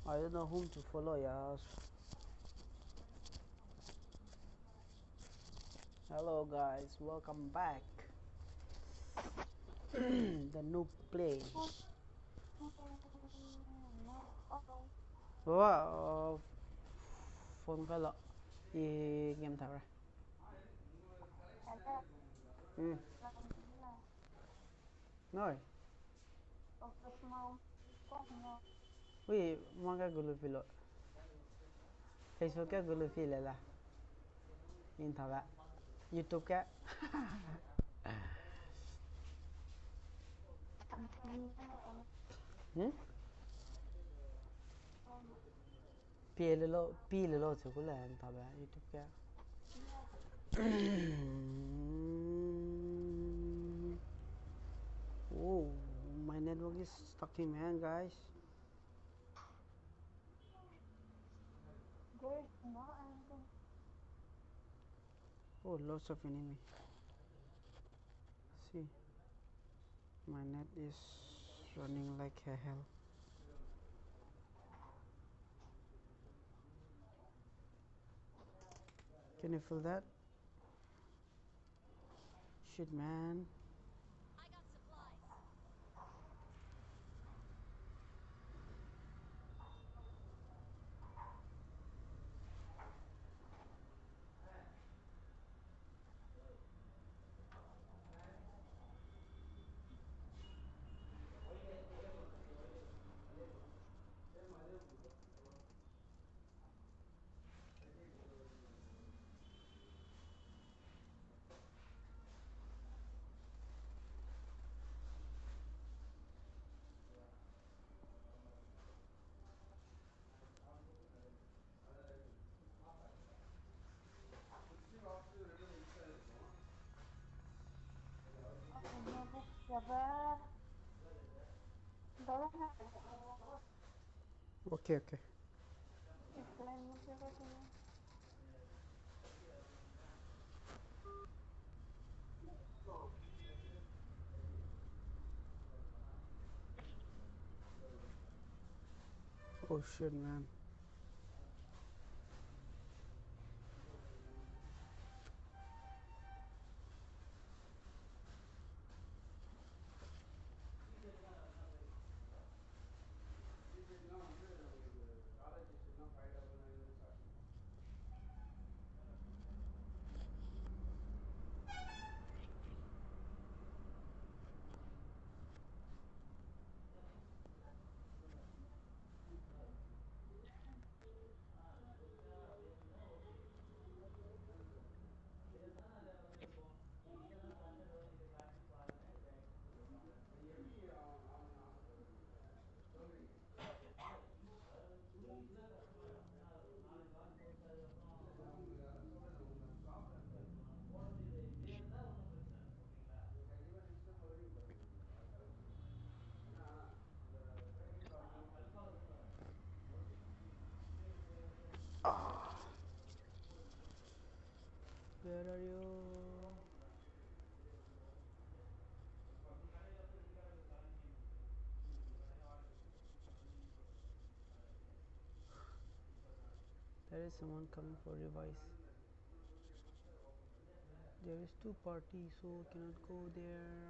I don't know whom to follow, yes. Hello guys, welcome back. The noob play. Wow, phone cái lọ đi game thảo ra. Ừ, rồi. Ui, mang cái gulu phi lọ. Facebook cái gulu phi lại là. Nhìn thảo ra. YouTube cái. Ừ? Pi lọ chứ cũng là thảo ra YouTube cái. Oh, my network is sucking, man, guys. Oh, lots of enemy. See, my net is running like hell. Can you feel that? Shit, man. Okay, okay. Oh shit, man. Where are you? There is someone coming for revise. There is two parties, so cannot go there.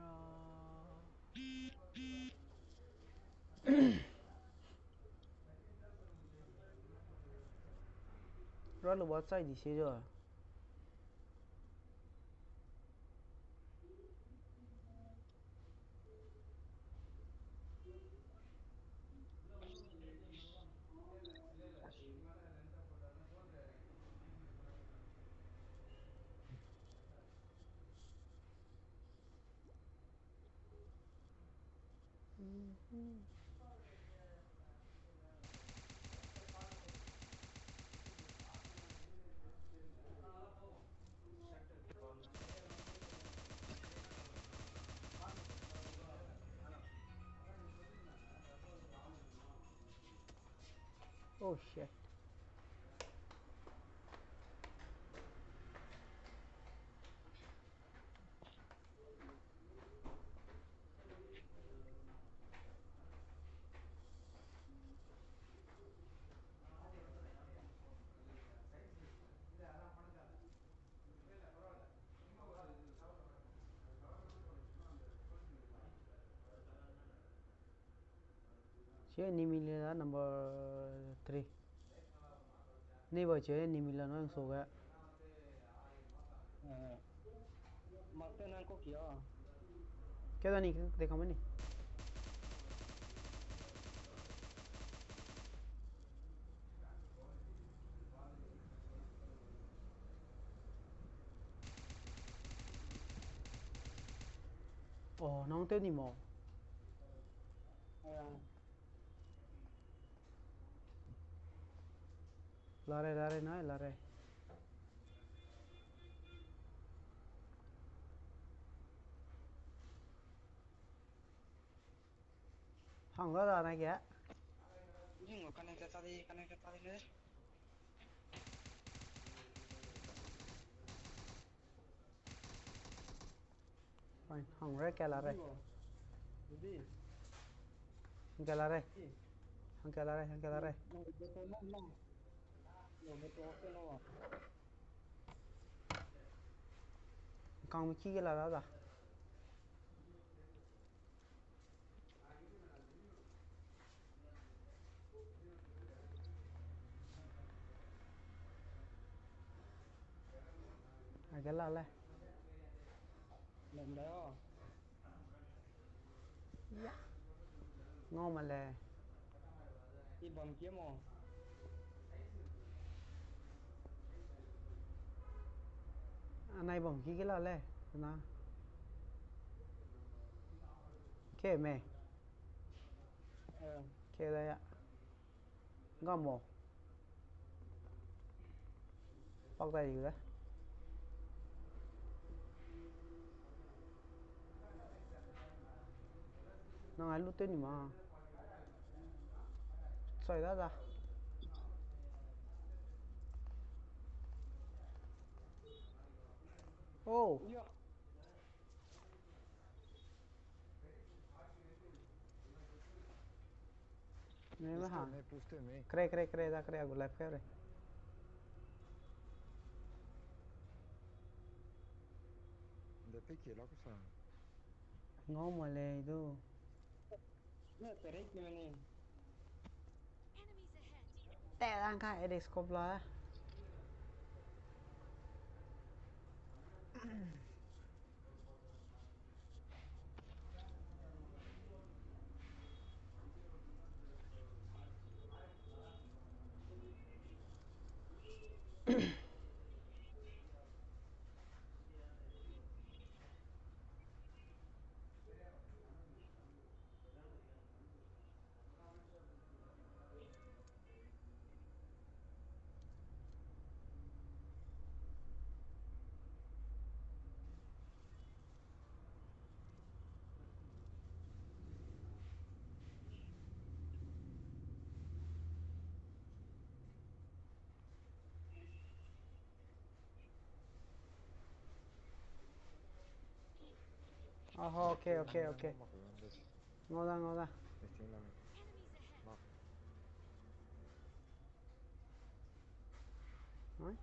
Rồi là bỏ chạy đi xe rồi. Oh shit. chế ni mi là number 3 ni bảo chế ni mi là nó số cái mặc tên anh có kia cái đó ni cái không ni ồ nó tiêu ni mò la re nói la re không có ra này kìa nhưng mà cái này ta đi nữa không re cái la re đi cái la re cái la re cái la re con chi cái là đó rồi cái là le làm đó ngon mà le đi bằng kiếm mà anh này bỏng chi cái là le nó cái mẹ cái đây ạ ngon mồ bóc tay gì đấy nó ai lúc tên mà xoay ra ô नहीं मैं हाँ पूछते में करे जा करे गुलाब करे देखते खेला कुछ ngon mà le itu tè đang khai edit scope lo ok ngon ra nói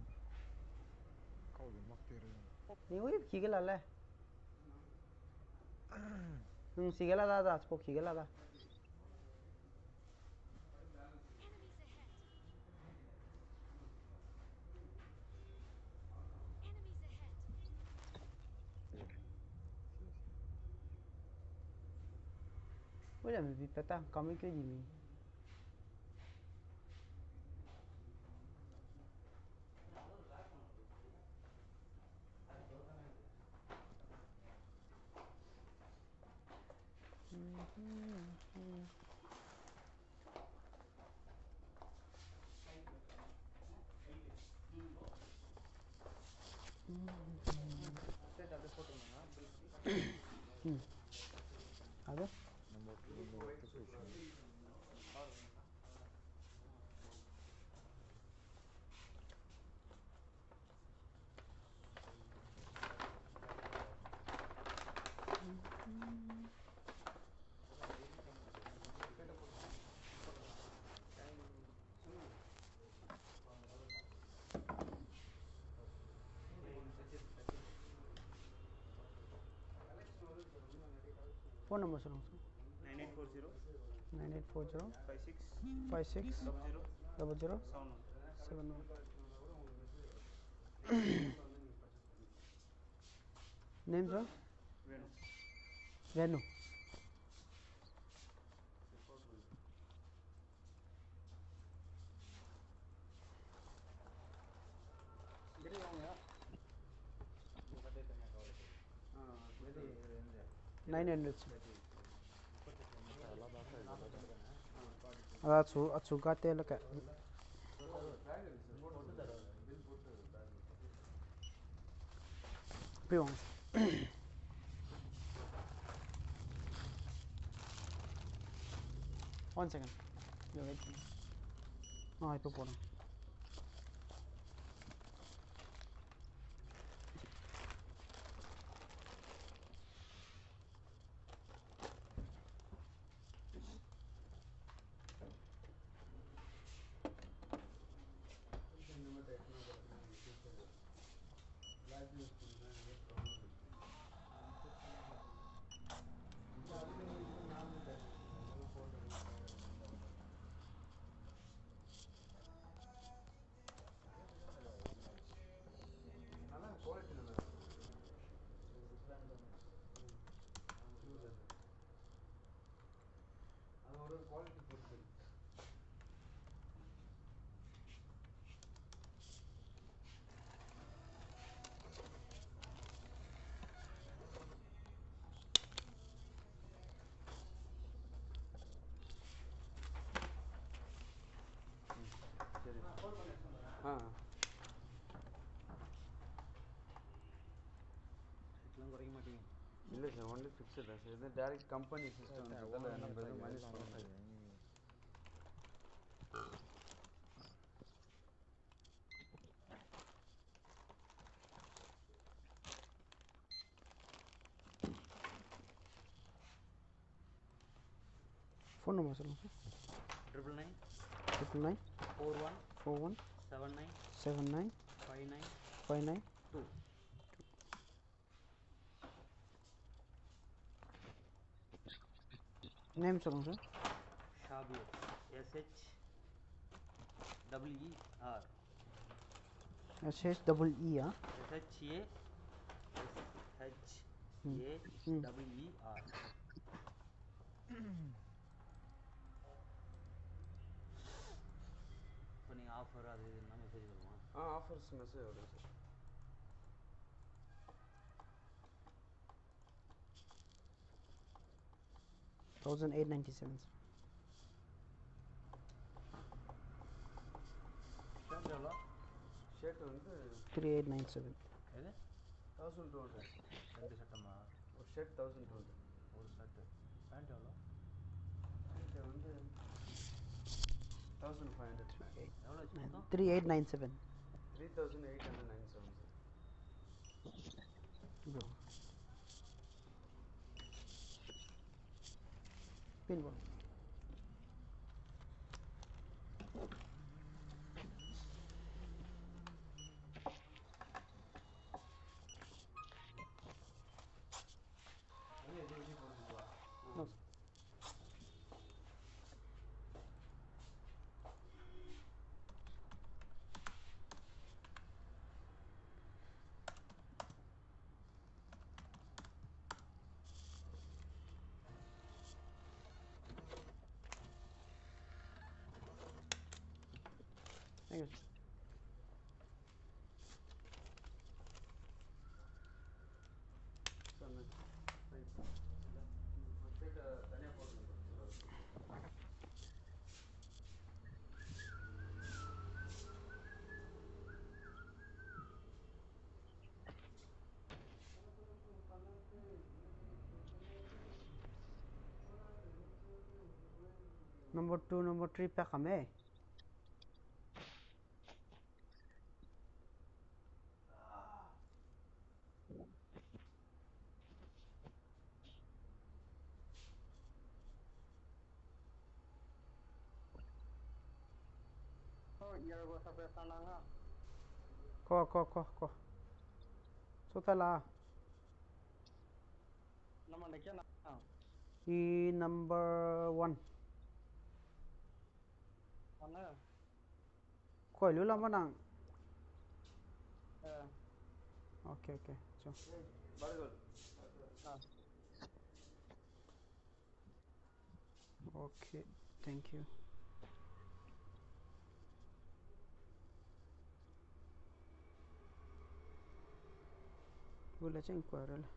câu được mắc tiền nếu ít chỉ cái là le chỉ cái là ra spoke chỉ cái là ra bây giờ mình bị peta có mấy cái gì mình அது நம்ம பேசுவோம் phone number சொல்லுங்கள் sir 9840 9840 56 56 00 00 71 71 name sir Venu. Venu Giri avanga 900 sir ಎಲ್ಲ ದಾಟ ಅದು ಸುಗಾತೆ ಲಕ பிரிவாங்க one second wait பண்ணு இப்போ போடுங்க குறைக்க மாட்டீங்க இல்லை சார் ஒன்லி ஃபிக்ஸட் தான் சார் இது டேரெக்ட் கம்பெனி சிஸ்டம்ன்றதால நம்ம எதுவும் மைனஸ் பண்ண முடியாது ஃபோன் நம்பர் சொல்லுங்கள் சார் 999 999 41 41 79 79 59 59 2 நேம் சொல்லுங்கள் சார் ஷாபிர் SHEER SHASHASHAER இப்போ நீங்கள் ஆஃபர் அது இதுன்னா மெசேஜ் வருமா ஆஃபர்ஸ் மெசேஜ் வரும் சார் 1897 ஷர்ட் எவ்வளோ ஷர்ட் வந்து 3897 எது 1200 ரெண்டு சட்டமா ஒரு ஷர்ட் 1200 ஒரு ஷர்ட்டு பேண்ட் எவ்வளோ இது வந்து 1500 எவ்வளோ வச்சு மொத்தம் 3897 3897 சார் பின் போடுங்க Thank you. Number 2, number 3 pack kami. Ko. Sutala. நம்ம நிற்க E number 1. Còn nữa. Khỏi lũ lắm nặng. Ờ. Ok ok cho. Very good. Ờ. Okay, thank you. Boleh cek kuara lah.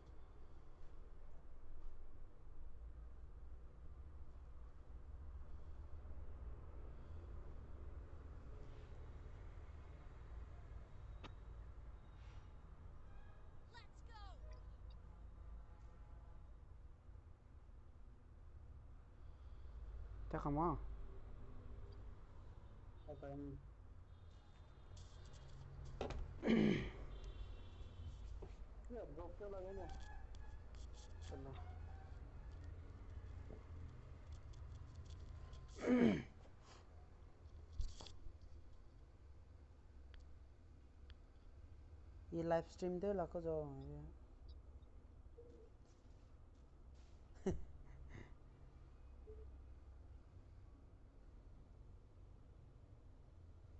Tak kamu. Ok. Cái gộp cho là cái này. Chalo. ये live stream दे लाको जो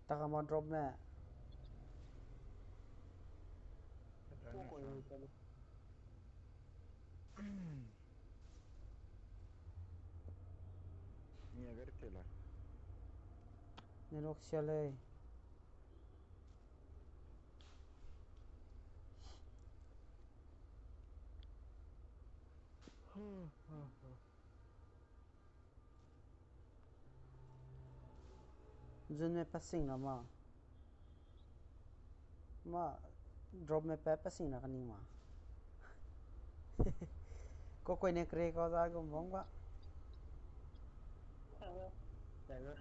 tak kamu drop me. Cô của cái Niye vertela? Network sialai. Zun में passing ना ma drop में पे passing ना कनी ma को कोई ने करे को जा को बंग बा Để rồi.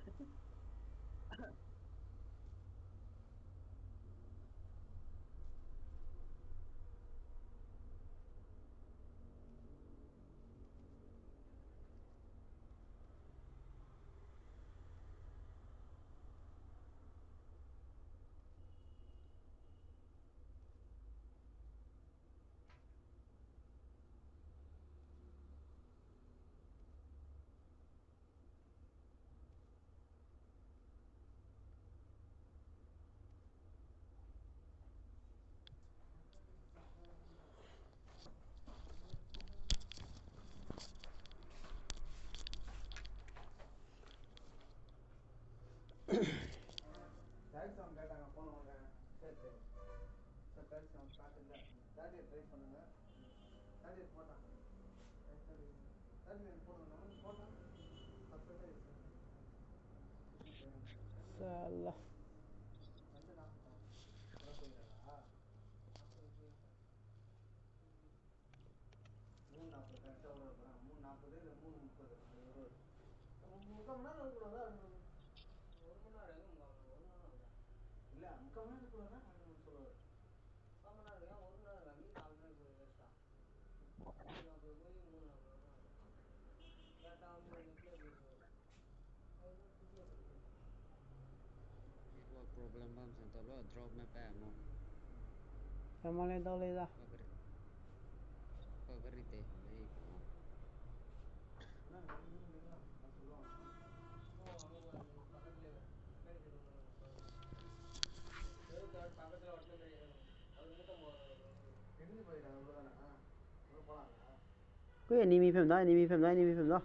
Tag song கேட்டாங்க போன் வாங்க சரி சார் tag song காட்டு இல்ல தாடி ட்ரை பண்ணுங்க தாடி போட்டான் தாடி போடுங்க போட்டான் சப்ஸ்கிரைப் சால்ல வந்து நான் போயிடறா 3:40 கரெக்டாக விட போகிறேன் 3:40 இல்லை 3:30 அது வருவார் 3/4 மணி நேரம் இருக்கக்கூடாதா 1 மணி நேரம் எங்கே 1 மணி நேரம் இல்லை 3/4 மணி நேரம் இருக்கக்கூடாதா சொல்லுவார் 3/4 மணி நேரம் 1 மணி நேரம் மீன் 4 மணி நேரம் வேஸ்ட்டா 3:40 போய் 3:40 கேட்டால் வந்து நெட்டில் போயிடுவார் அது புதிய போயிடுவார் Network problem bang santo lo drop me pa mo. Emang le dole da. Pagarite nei mo. Na na நான் சொல்லுவாங்க ஓ அங்க பக்கத்துல மெடிக்கல் பக்கத்துல ஒட்டன மெடிக்கல் அது மூட்டம் போறாரு எங்க போயிடாங்க உள்ளதானா உள்ள போறாங்களா Quê anh mi phim đó, anh mi phim đó, anh mi phim đó.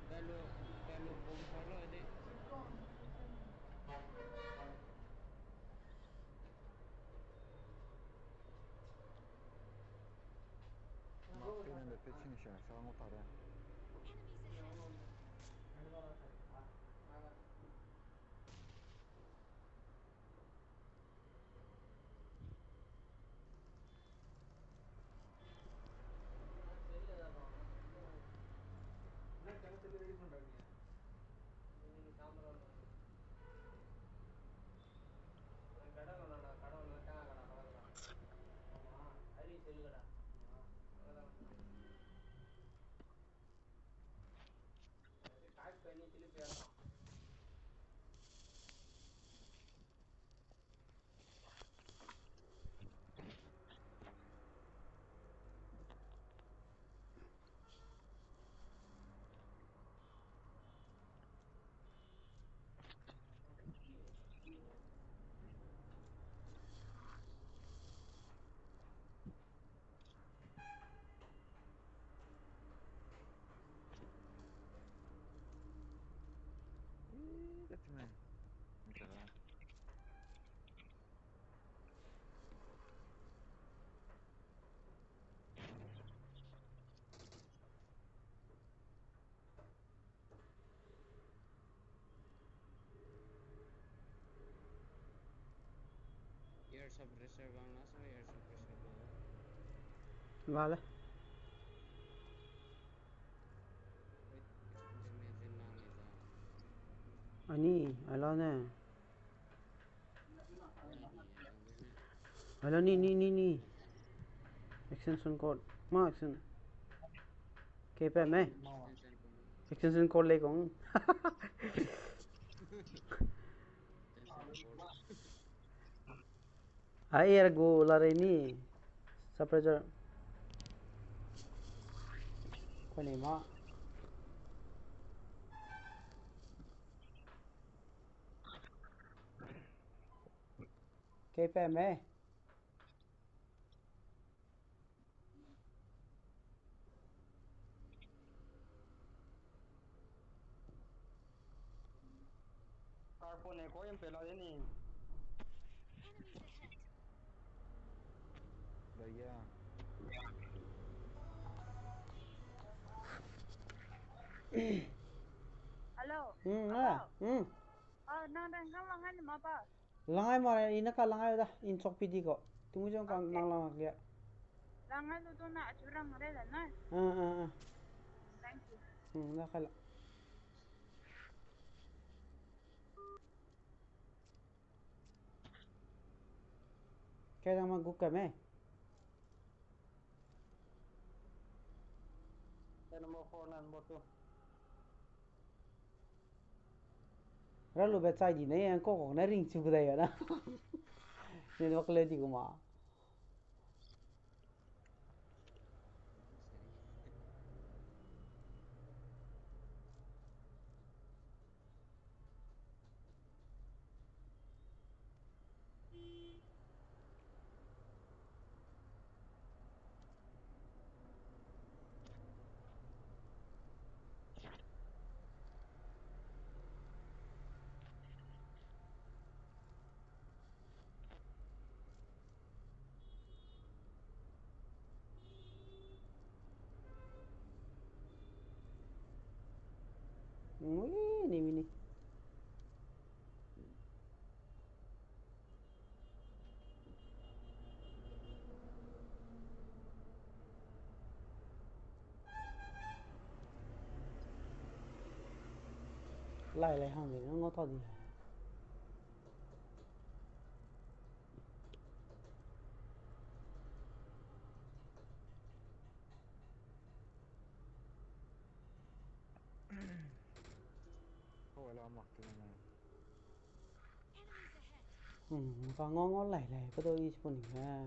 Kalau bom salah deh. 막히는 데 패치니시야 싸운 것도 알아. Ready பண்றீங்க இன்னைக்கு சாயந்தரம் கடை வேணாண்டா கடை வேணா தேங்காய் கடை பக்கத்துல ஆமா ஹரி செல்லு கடை காய்ச்சி பண்ணி திருப்பி எடுத்தான் That's me. Okay. Air suppressor bang nasa air suppressor ba? Vale. Wait, extension na ida. Ani, ala na. Yan, Ala ni. Extension code. Ma extension. KP में extension ko mo. extension code ले कहूँ. Extension code. Ay यार गो लारे नी. Suppressor. कोई नहीं माँ. KP में. Carphone ko yung pela din eh. Vaya. Hello. Nang đang khóc lăng anh mà ba. Langai mà ina ka langai dah in sok pidi ko. Tunggu jom kang nang lang kia. Lăng anh tu na curang re lah na. Thank you. Dah kala. Kaya lang mag kami. Number 4 na number 2. Ralu bet sai di nei ang ko na ring chu dai na. Ni wak le di ko ma. Ni mini. Lại hàng thì nó ngon to gì. Thôi là mặc cái này. Và ngon lại có tôi đi phần ha.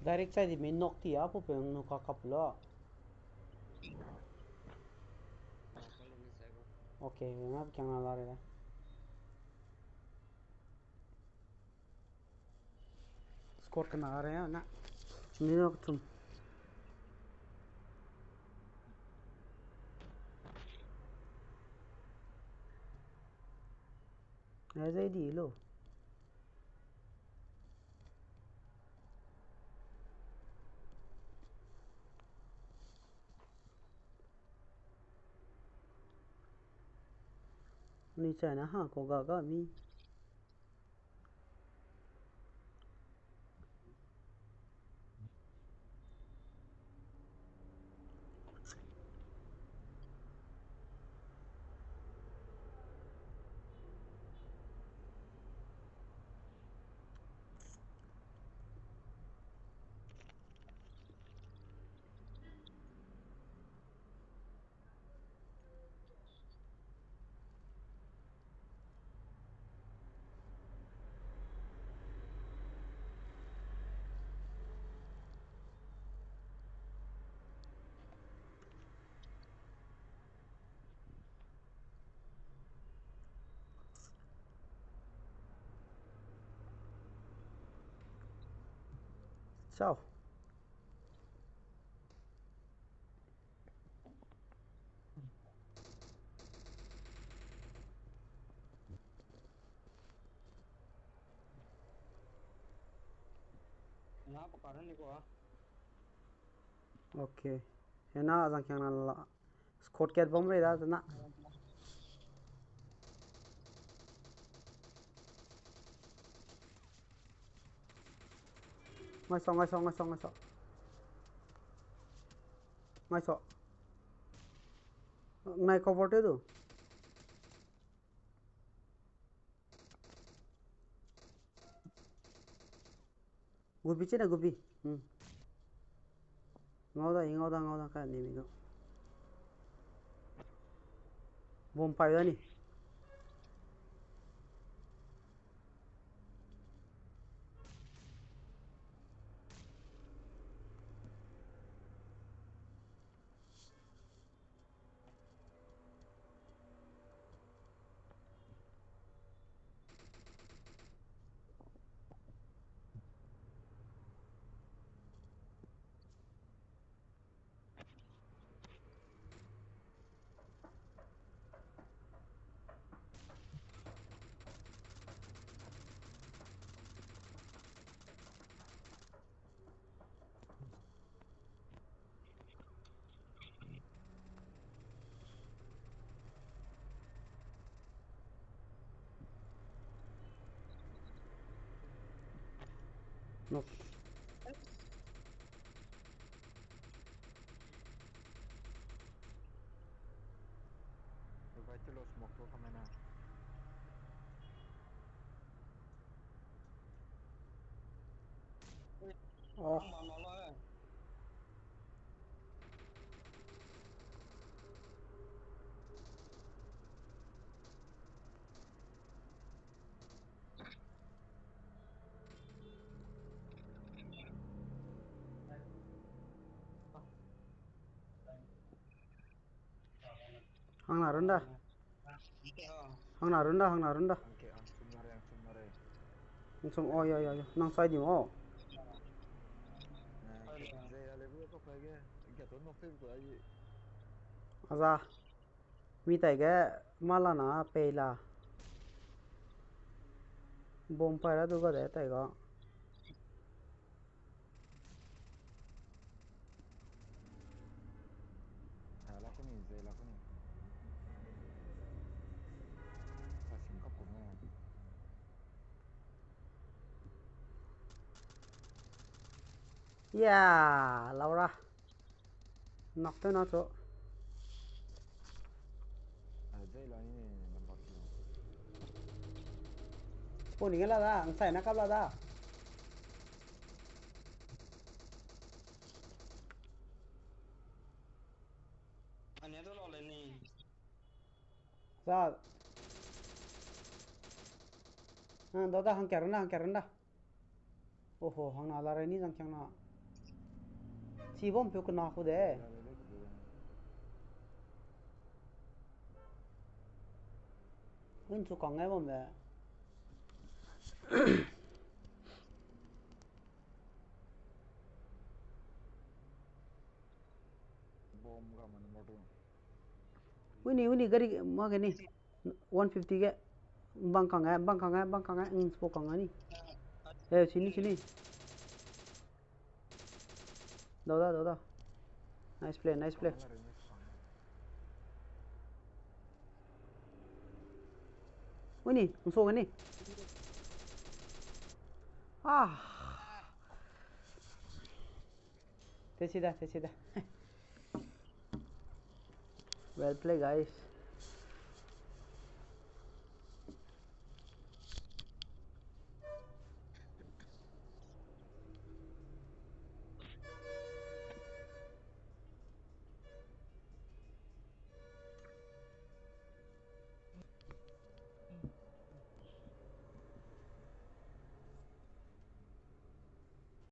Direct side main knock ti apo pe no ka kaplo. Kalau ni saya kok. Okay, ngap kyang ala re. Score kana a rahe hain na. Ni no tum. ऐसे ही दी लो नीचे है ना हाँ को गागा मी Ciao. Nah, pekaran ni ko ah. Okay. है ना आजा क्या ना ला स्कोट कैट बम रे दा ना ngay sau ngay sau ngay sau ngay sau ngay sau ngay cover te do gubi che na gubi ngau da ka ni mi go bom pai da ni no Vai te lo smoke ko kami na. oh Bang nó lo. hang na runda hang na runda Angke ang sumare. sum oh ya nang sai di mo Zai la lebu ko page. Angke to no fe ko ai. aza mi tai ge mala na peila bom pai ra du ga de tai ga La ko ni zai la ko ni. Sa sim kap ko na. yeah Laura knock te na cho Zai la ni number 2. po ni la da ang sai na kap la da Anh ấy tôi lo lên nè. sa da hang kar na oh ho hang na la re ni jang kyang na Chibom pyo na khude. Win chu kang ngai bom be. Wini gari ma ke ni 150 ke bang kang ngai spo kang ni. Sini. Da. Nice play. Wini, so ke ni. Te sida. Well played, guys.